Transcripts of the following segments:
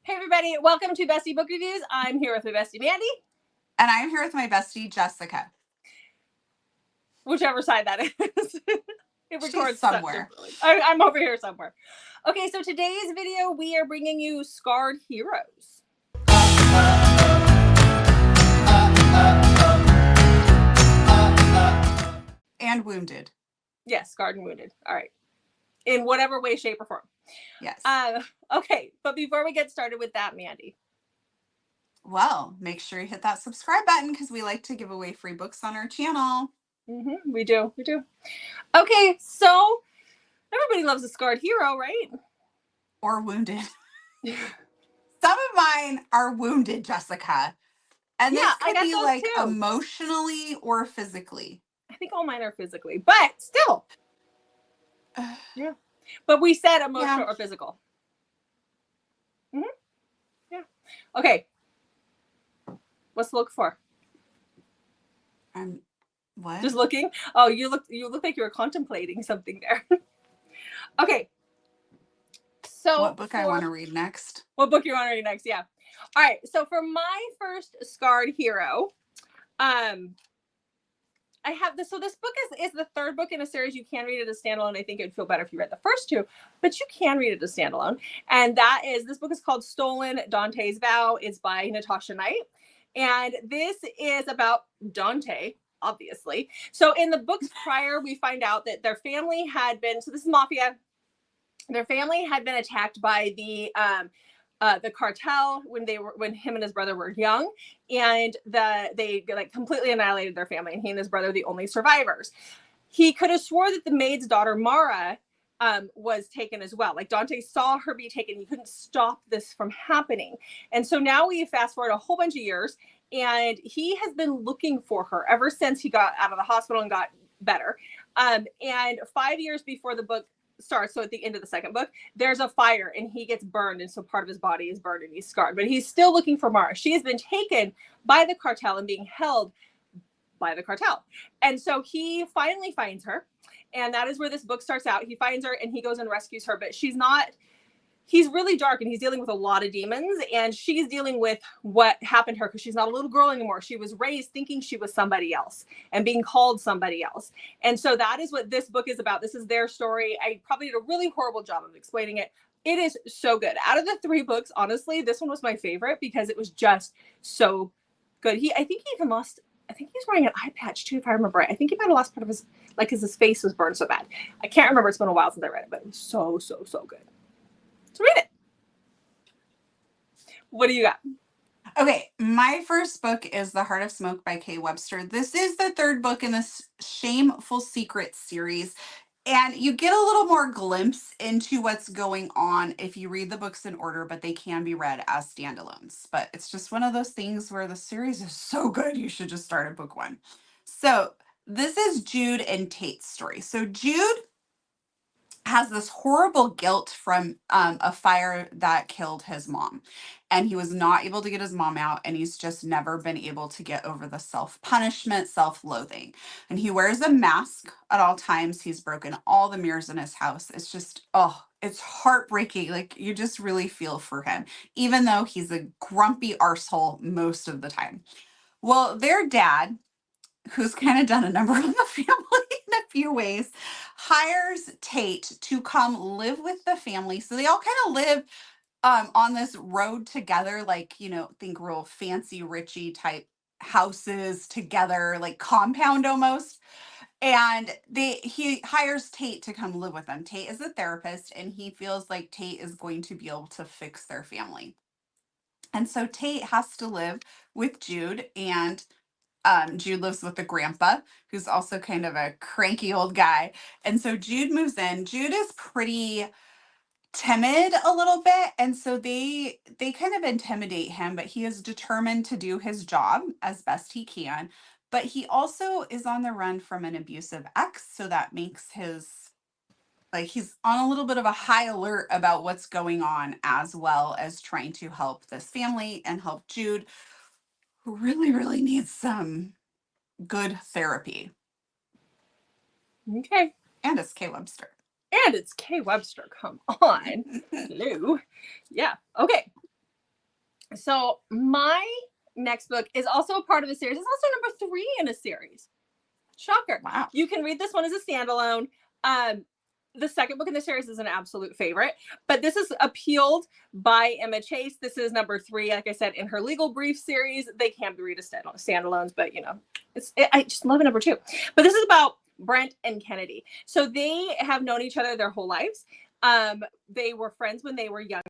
Hey everybody, welcome to Bestie Book Reviews. I'm here with my bestie Mandy. And I'm here with my bestie Jessica. Whichever side that is. It She's records somewhere. I'm over here somewhere. Okay, so today's video we are bringing you Scarred Heroes. And wounded. Yes, scarred and wounded. All right. In whatever way, shape, or form. Yes. Okay, but before we get started with that, Mandy. Well, make sure you hit that subscribe button because we like to give away free books on our channel. We do. Okay, so everybody loves a scarred hero, right? Or wounded. Some of mine are wounded, Jessica. And this could be like too. Emotionally or physically. I think all mine are physically, but still. Yeah. But we said emotional or physical. Yeah. Okay. What's to look for? What? Just looking? Oh, you look like you were contemplating something there. Okay. So what book I want to read next? What book you want to read next? Yeah. All right. So for my first scarred hero, I have this. So this book is the third book in a series. You can read it as standalone. I think it would feel better if you read the first two, but you can read it as standalone. And this book is called Stolen, Dante's Vow. It's by Natasha Knight. And this is about Dante, obviously. So in the books prior, we find out that their family had been, so this is mafia. Their family had been attacked by the cartel when him and his brother were young, and they like completely annihilated their family, and he and his brother are the only survivors. He could have swore that the maid's daughter Mara was taken as well. Like Dante saw her be taken. He couldn't stop this from happening. And so now we fast forward a whole bunch of years, and he has been looking for her ever since he got out of the hospital and got better. And 5 years before the book starts, so at the end of the second book, there's a fire and he gets burned, and so part of his body is burned and he's scarred, but he's still looking for Mara. She has been taken by the cartel and being held by the cartel, and so he finally finds her, and that is where this book starts out. He finds her and he goes and rescues her, but he's really dark and he's dealing with a lot of demons, and she's dealing with what happened to her because she's not a little girl anymore. She was raised thinking she was somebody else and being called somebody else. And so that is what this book is about. This is their story. I probably did a really horrible job of explaining it. It is so good. Out of the three books, honestly, this one was my favorite because it was just so good. I think he's wearing an eye patch too, if I remember right. I think he might have lost part of his, like, because his face was burned so bad. I can't remember. It's been a while since I read it, but it was so good. So read it. What do you got? Okay, my first book is The Heart of Smoke by Kay Webster. This is the third book in this Shameful Secrets series, and you get a little more glimpse into what's going on if you read the books in order, but they can be read as standalones. But it's just one of those things where the series is so good, you should just start at book one. So this is Jude and Tate's story. So Jude has this horrible guilt from a fire that killed his mom, and he was not able to get his mom out, and he's just never been able to get over the self-punishment, self-loathing, and he wears a mask at all times. He's broken all the mirrors in his house. It's just, oh, it's heartbreaking. Like, you just really feel for him, even though he's a grumpy arsehole most of the time. Well, their dad, who's kind of done a number on the family in a few ways, hires Tate to come live with the family. So they all kind of live on this road together, like, think real fancy, richy type houses together, like compound almost. And he hires Tate to come live with them. Tate is a therapist, and he feels like Tate is going to be able to fix their family. And so Tate has to live with Jude, and Jude lives with the grandpa, who's also kind of a cranky old guy. And so Jude moves in. Jude is pretty timid a little bit, and so they kind of intimidate him, but he is determined to do his job as best he can. But he also is on the run from an abusive ex, so that makes he's on a little bit of a high alert about what's going on, as well as trying to help this family and help Jude, who really needs some good therapy. Okay. And it's Kay Webster. And it's Kay Webster. Come on. Hello. Yeah. Okay. So my next book is also a part of a series. It's also number 3 in a series. Shocker. Wow. You can read this one as a standalone. The second book in the series is an absolute favorite, but this is appealed by Emma Chase. This is number 3. Like I said, in her legal brief series, they can be read as standalones, but you know, I just love number 2. But this is about Brent and Kennedy. So they have known each other their whole lives. They were friends when they were young,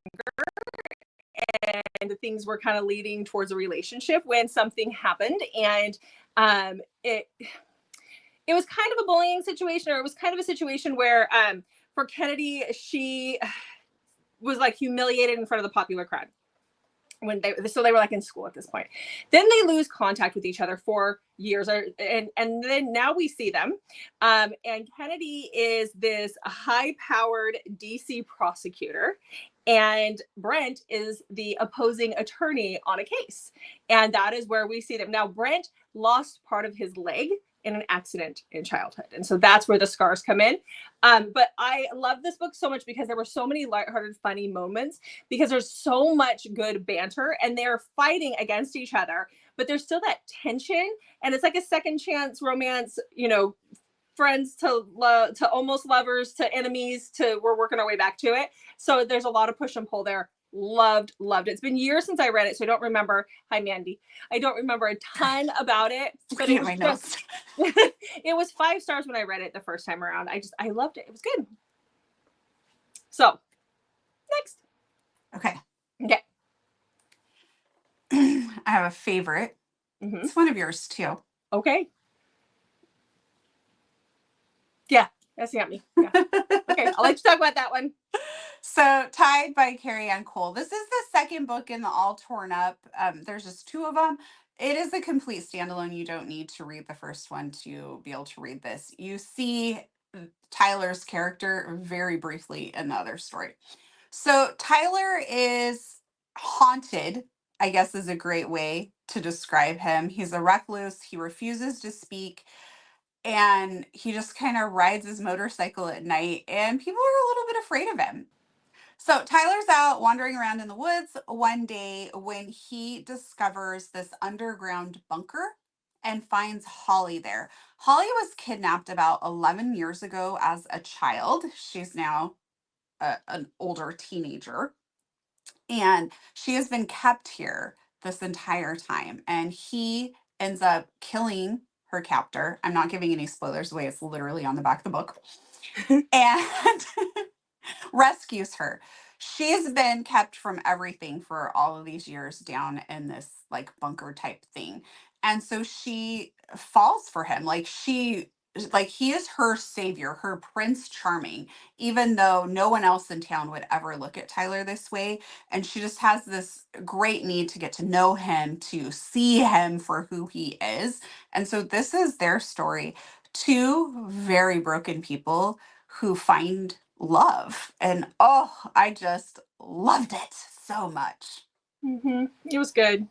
and things were kind of leading towards a relationship when something happened, and it was kind of a bullying situation, or it was kind of a situation where for Kennedy, she was like humiliated in front of the popular crowd when they were like in school at this point. Then they lose contact with each other for years, and then now we see them, and Kennedy is this high-powered DC prosecutor, and Brent is the opposing attorney on a case, and that is where we see them. Now Brent lost part of his leg in an accident in childhood, and so that's where the scars come in. But I love this book so much because there were so many lighthearted, funny moments, because there's so much good banter, and they're fighting against each other, but there's still that tension, and it's like a second chance romance, you know, friends to almost lovers to enemies to we're working our way back to it. So there's a lot of push and pull there. Loved it. It's been years since I read it, so I don't remember. Hi, Mandy. I don't remember a ton about it, but it was just it was 5 stars when I read it the first time around. I loved it. It was good. So next. Okay. I have a favorite. It's one of yours too. Okay. Yeah, that's yummy. Yeah. Okay, I'll let you talk about that one. So, Tide by Carrie Ann Cole. This is the second book in the All Torn Up. There's just 2 of them. It is a complete standalone. You don't need to read the first one to be able to read this. You see Tyler's character very briefly in the other story. So, Tyler is haunted, I guess is a great way to describe him. He's a recluse. He refuses to speak. And he just kind of rides his motorcycle at night, and people are a little bit afraid of him. So Tyler's out wandering around in the woods one day when he discovers this underground bunker and finds Holly there. Holly was kidnapped about 11 years ago as a child. She's now an older teenager, and she has been kept here this entire time. And he ends up killing her captor. I'm not giving any spoilers away. It's literally on the back of the book. And rescues her. She's been kept from everything for all of these years down in this like bunker type thing. And so she falls for him. Like he is her savior, her Prince Charming, even though no one else in town would ever look at Tyler this way. And she just has this great need to get to know him, to see him for who he is. And so this is their story. 2 very broken people who find love. And oh, I just loved it so much. It was good.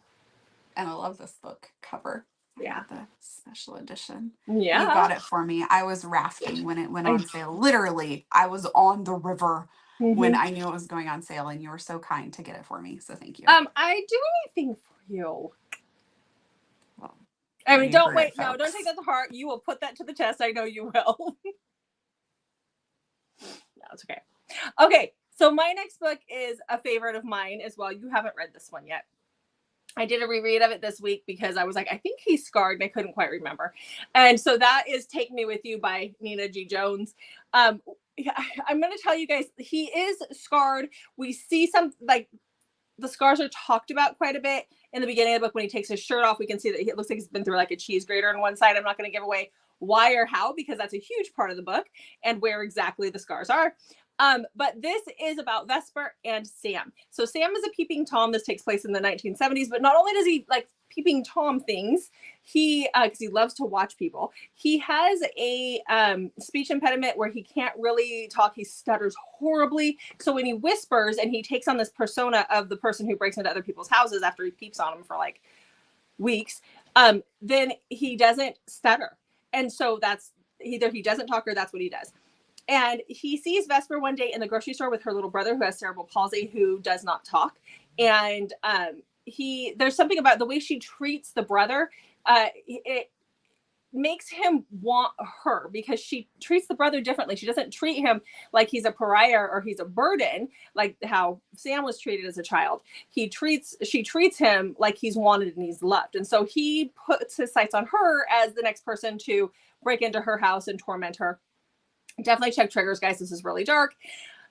And I love this book cover. Yeah. The special edition. Yeah. You got it for me. I was rafting when it went on sale. Literally, I was on the river when I knew it was going on sale, and you were so kind to get it for me. So thank you. I do anything for you. Well, I mean, don't wait. No, don't take that to heart. You will put that to the test. I know you will. No, it's okay. Okay, so my next book is a favorite of mine as well. You haven't read this one yet. I did a reread of it this week because I was like, I think he's scarred, and I couldn't quite remember. And so that is Take Me With You by Nina G. Jones. I'm going to tell you guys, he is scarred. We see some, like, the scars are talked about quite a bit in the beginning of the book. When he takes his shirt off, we can see that it looks like he's been through like a cheese grater on one side. I'm not going to give away why or how, because that's a huge part of the book and where exactly the scars are. But this is about Webster and Sam. So Sam is a peeping Tom. This takes place in the 1970s, but not only does he like peeping Tom things, he, because he loves to watch people, he has a speech impediment where he can't really talk. He stutters horribly. So when he whispers and he takes on this persona of the person who breaks into other people's houses after he peeps on them for like weeks, then he doesn't stutter. And so that's either he doesn't talk or that's what he does. And he sees Webster one day in the grocery store with her little brother who has cerebral palsy, who does not talk. And there's something about the way she treats the brother. It makes him want her because she treats the brother differently. She doesn't treat him like he's a pariah or he's a burden, like how Sam was treated as a child. She treats him like he's wanted and he's loved. And so he puts his sights on her as the next person to break into her house and torment her. Definitely check triggers, guys. This is really dark.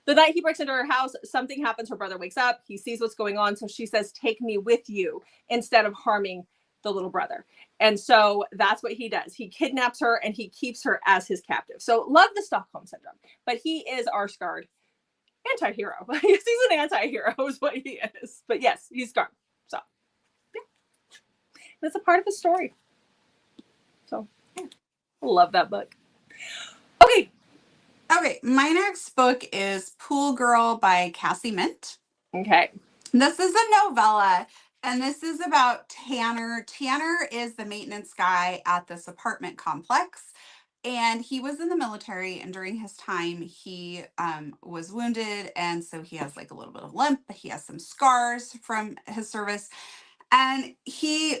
The night he breaks into her house, something happens. Her brother wakes up. He sees what's going on. So she says, take me with you instead of harming the little brother. And so that's what he does. He kidnaps her and he keeps her as his captive. So love the Stockholm syndrome, but he is our scarred anti-hero. He's an anti-hero is what he is. But yes, he's scarred. So yeah, that's a part of his story. So yeah. Love that book. Okay, my next book is Pool Girl by Cassie Mint. Okay. This is a novella, and this is about Tanner. Tanner is the maintenance guy at this apartment complex, and he was in the military, and during his time, he was wounded, and so he has like a little bit of limp. He has some scars from his service, and he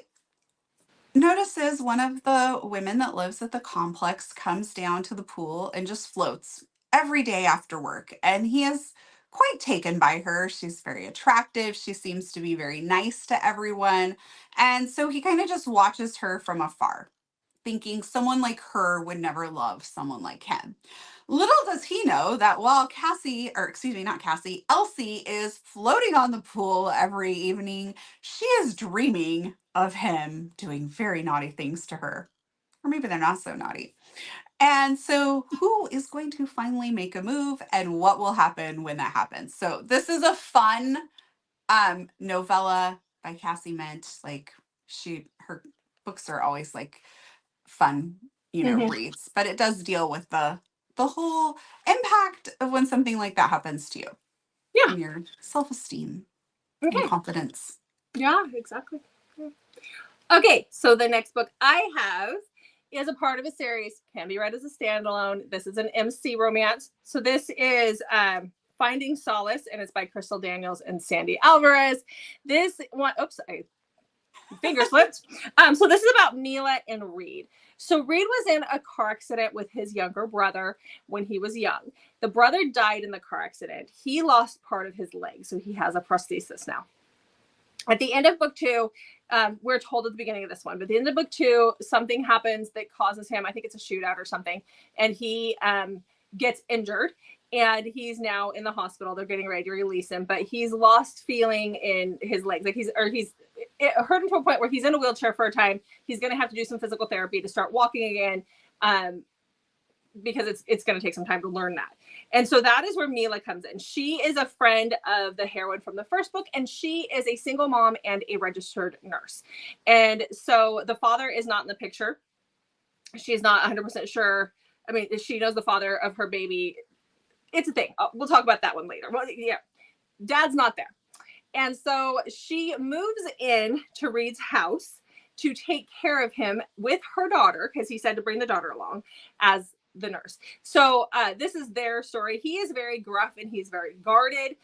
notices one of the women that lives at the complex comes down to the pool and just floats every day after work. And he is quite taken by her. She's very attractive. She seems to be very nice to everyone. And so he kind of just watches her from afar, thinking someone like her would never love someone like him. Little does he know that while Cassie, or excuse me, not Cassie, Elsie is floating on the pool every evening, she is dreaming of him doing very naughty things to her. Or maybe they're not so naughty. And so, who is going to finally make a move and what will happen when that happens? So, this is a fun novella by Cassie Mint. Like, her books are always like fun, reads, but it does deal with the whole impact of when something like that happens to you. Yeah. And your self-esteem Okay. and confidence. Yeah, exactly. Yeah. Okay, so the next book I have is a part of a series, can be read as a standalone. This is an MC romance. So this is Finding Solace, and it's by Crystal Daniels and Sandy Alvarez. This one, I finger slipped. So this is about Mila and Reed. So Reed was in a car accident with his younger brother when he was young. The brother died in the car accident. He lost part of his leg, so he has a prosthesis now. At the end of book 2, we're told at the beginning of this one, but at the end of book 2, something happens that causes him, I think it's a shootout or something, and he gets injured, and he's now in the hospital. They're getting ready to release him, but he's lost feeling in his legs. Like it hurt him to a point where he's in a wheelchair for a time. He's going to have to do some physical therapy to start walking again, because it's going to take some time to learn that. And so that is where Mila comes in. She is a friend of the heroine from the first book, and she is a single mom and a registered nurse. And so the father is not in the picture. She's not 100% sure. I mean, she knows the father of her baby. It's a thing. We'll talk about that one later. Well, yeah, dad's not there. And so she moves in to Reed's house to take care of him with her daughter, because he said to bring the daughter along as the nurse. So this is their story. He is very gruff and he's very guarded.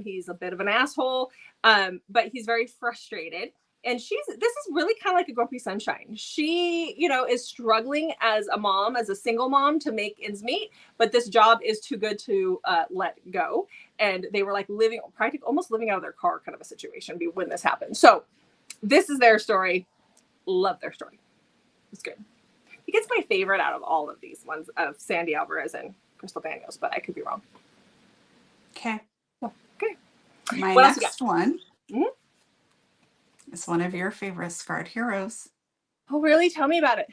He's a bit of an asshole, but he's very frustrated. And this is really kind of like a grumpy sunshine. She, is struggling as a mom, as a single mom, to make ends meet, but this job is too good to let go. And they were like almost living out of their car kind of a situation when this happened. So this is their story. Love their story. It's good. I think it's my favorite out of all of these ones of Sandy Alvarez and Crystal Daniels, but I could be wrong. Okay. Okay. My next one is one of your favorite scarred heroes. Oh, really? Tell me about it.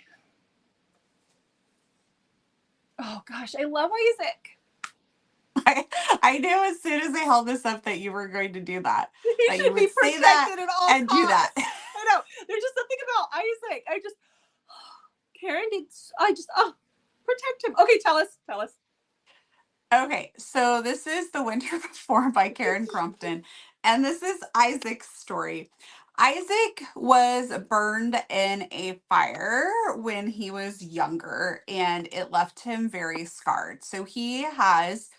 Oh, gosh. I love Isaac. I knew as soon as I held this up that you were going to do that. He that should you would be say that protected at all and costs. do that. I know. There's just something about Isaac. Karen protect him. Okay, tell us. Okay, so this is The Winter Before by Karen Crompton, and this is Isaac's story. Isaac was burned in a fire when he was younger, and it left him very scarred. So he has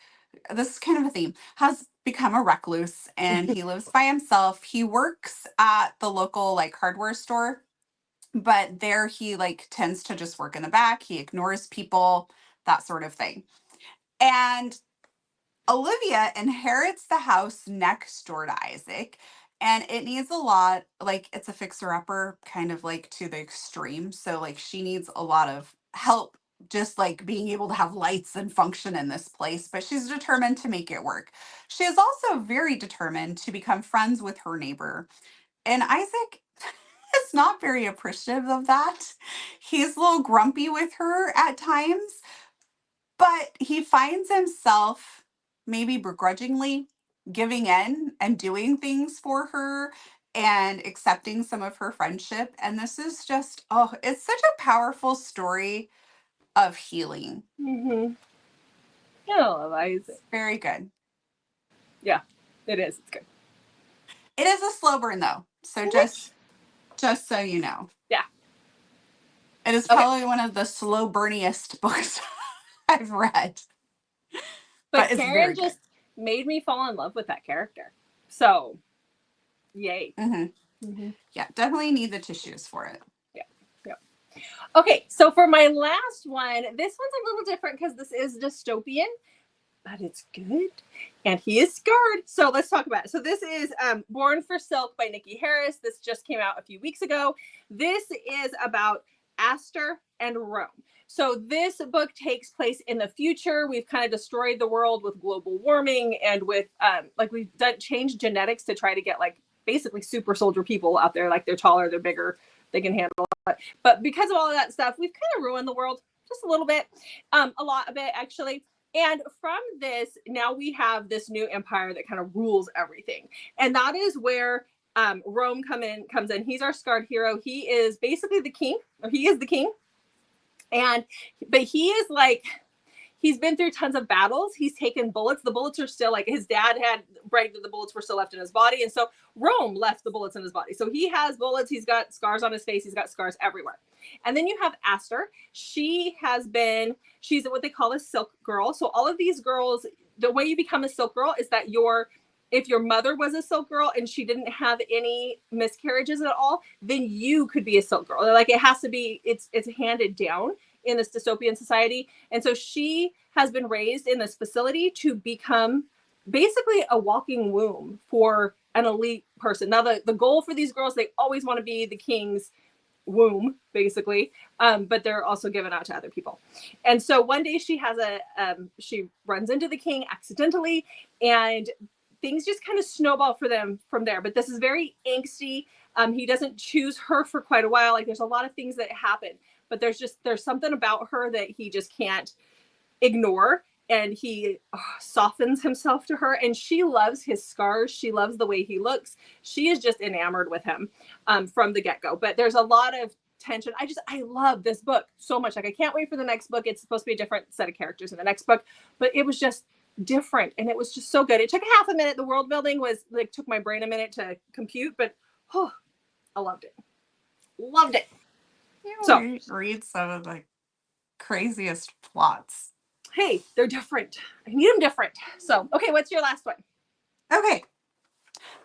this is kind of a theme, has become a recluse and he lives by himself. He works at the local like hardware store, but there he like tends to just work in the back. He ignores people, that sort of thing. And Olivia inherits the house next door to Isaac, and it needs a lot, like it's a fixer-upper kind of like to the extreme. So like she needs a lot of help just like being able to have lights and function in this place, but she's determined to make it work. She is also very determined to become friends with her neighbor. And Isaac is not very appreciative of that. He's a little grumpy with her at times, but he finds himself maybe begrudgingly giving in and doing things for her and accepting some of her friendship. And this is just, oh, it's such a powerful story of healing. Mm-hmm. I love Isaac. It's very good. Yeah, it is. It's good. It is a slow burn though. So just so you know. Yeah. It is probably one of the slow burniest books I've read. But it's Karen very just made me fall in love with that character. So, yay. Mm-hmm. Yeah, definitely need the tissues for it. Yeah. Okay, so for my last one, this one's a little different because this is dystopian, but it's good. And he is scarred. So let's talk about it. So this is Born for Silk by Nikki Harris. This just came out a few weeks ago. This is about Aster and Rome. So this book takes place in the future. We've kind of destroyed the world with global warming and with like we've changed genetics to try to get like basically super soldier people out there. Like they're taller, they're bigger, they can handle it. But because of all of that stuff, we've kind of ruined the world just a little bit, a lot of it actually. And from this, now we have this new empire that kind of rules everything. And that is where Rome comes in. He's our scarred hero. He is basically the king, or he is the king. But he is like, he's been through tons of battles. He's taken bullets. The bullets are still like his dad had bragged that the bullets were still left in his body. And so Rome left the bullets in his body. So he has bullets. He's got scars on his face. He's got scars everywhere. And then you have Aster. She's what they call a silk girl. So all of these girls, the way you become a silk girl is that if your mother was a silk girl and she didn't have any miscarriages at all, then you could be a silk girl. Like it has to be, it's handed down in this dystopian society. And so she has been raised in this facility to become basically a walking womb for an elite person. Now the goal for these girls, they always want to be the king's womb, basically, but they're also given out to other people. And so one day she runs into the king accidentally, and things just kind of snowball for them from there. But this is very angsty. He doesn't choose her for quite a while. Like there's a lot of things that happen, but there's something about her that he just can't ignore. And he softens himself to her, and she loves his scars. She loves the way he looks. She is just enamored with him from the get-go. But there's a lot of tension. I love this book so much. Like I can't wait for the next book. It's supposed to be a different set of characters in the next book, but it was just different, and it was just so good. It took half a minute. The world building was like took my brain a minute to compute, but I loved it. Loved it. So read some of the craziest plots. Hey, they're different. I need them different. So, okay, what's your last one? Okay.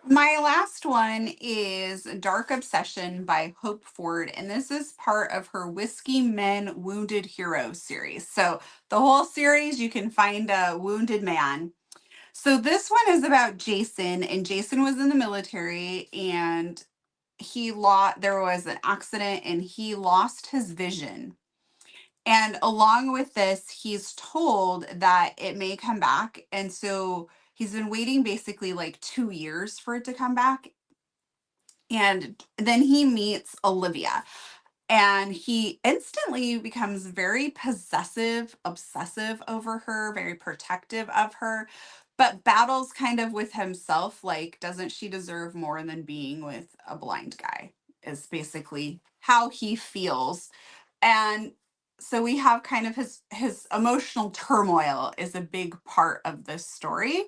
My last one is Dark Obsession by Hope Ford, and this is part of her Whiskey Men Wounded Heroes series. So the whole series, you can find a wounded man. So this one is about Jason, and Jason was in the military, and there was an accident, and he lost his vision. And along with this, he's told that it may come back. And so he's been waiting basically like 2 years for it to come back. And then he meets Olivia, and he instantly becomes very possessive, obsessive over her, very protective of her, but battles kind of with himself. Like, doesn't she deserve more than being with a blind guy? Is basically how he feels. And so we have kind of his emotional turmoil is a big part of this story.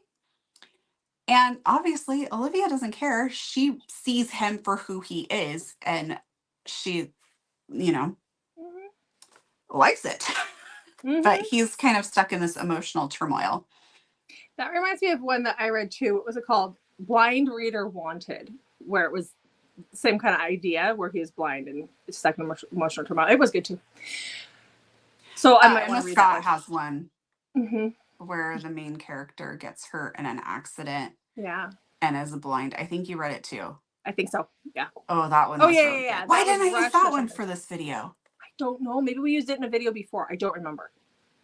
And obviously Olivia doesn't care. She sees him for who he is, and she, likes it. Mm-hmm. But he's kind of stuck in this emotional turmoil. That reminds me of one that I read too. What was it called? Blind Reader Wanted, where it was the same kind of idea where he was blind and stuck in emotional turmoil. It was good too. So I might want Emma to read Scott that one. has one where the main character gets hurt in an accident. Yeah. And is blind. I think you read it too. I think so. Yeah. Oh, that one. Oh, Was yeah, really yeah, yeah. good. Why That was didn't I use Rush that or one something. for this video? I don't know. Maybe we used it in a video before. I don't remember.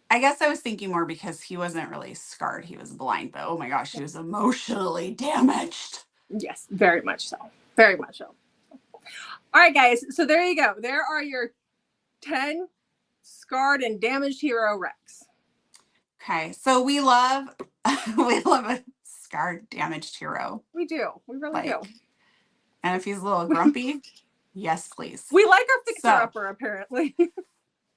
I guess I was thinking more because he wasn't really scarred. He was blind, but oh my gosh, he was emotionally damaged. Yes, very much so. Very much so. All right, guys. So there you go. There are your 10 scarred and damaged hero Rex. Okay, so we love a scarred, damaged hero. We do. We really do. And if he's a little grumpy, yes, please. We like our fixer-upper, apparently.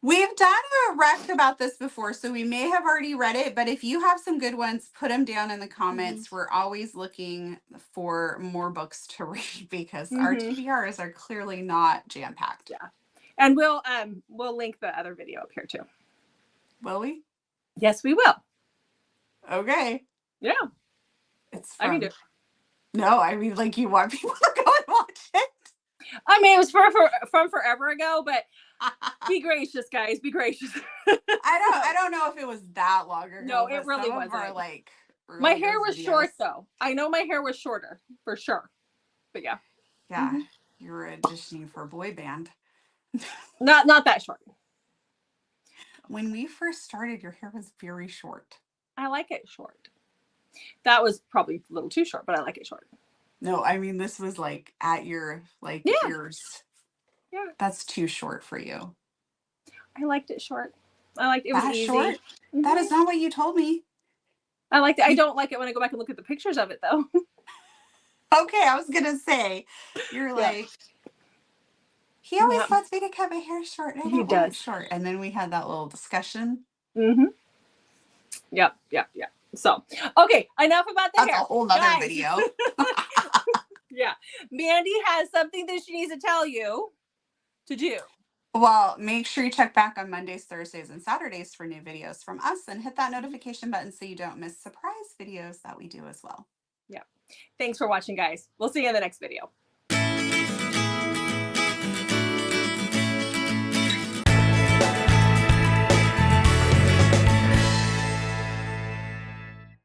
We've done a rec about this before, so we may have already read it, but if you have some good ones, put them down in the comments. We're always looking for more books to read because our TBRs are clearly not jam-packed. Yeah. And we'll link the other video up here too. Will we? Yes, we will. Okay. Yeah. It's I can do it. No, I mean, like, you want people to go and watch it? I mean, it was from forever ago, but be gracious, guys. Be gracious. I don't know if it was that long ago. No, it really wasn't. My hair was short, though. I know my hair was shorter, for sure. But yeah. Yeah. You were auditioning for a boy band. Not that short. When we first started, your hair was very short. I like it short. That was probably a little too short, but I like it short. No, I mean, this was like at your ears. Yeah. That's too short for you. I liked it short. I liked it. It was easy. Short? That is not what you told me. I liked it. I don't like it when I go back and look at the pictures of it, though. Okay, I was gonna say, you're like, he always wants me to cut my hair short. I don't want it short. And then we had that little discussion. Yep. So, okay, enough about the hair. That's a whole nother video. Yeah. Mandy has something that she needs to tell you to do. Well, make sure you check back on Mondays, Thursdays, and Saturdays for new videos from us and hit that notification button so you don't miss surprise videos that we do as well. Yeah. Thanks for watching, guys. We'll see you in the next video.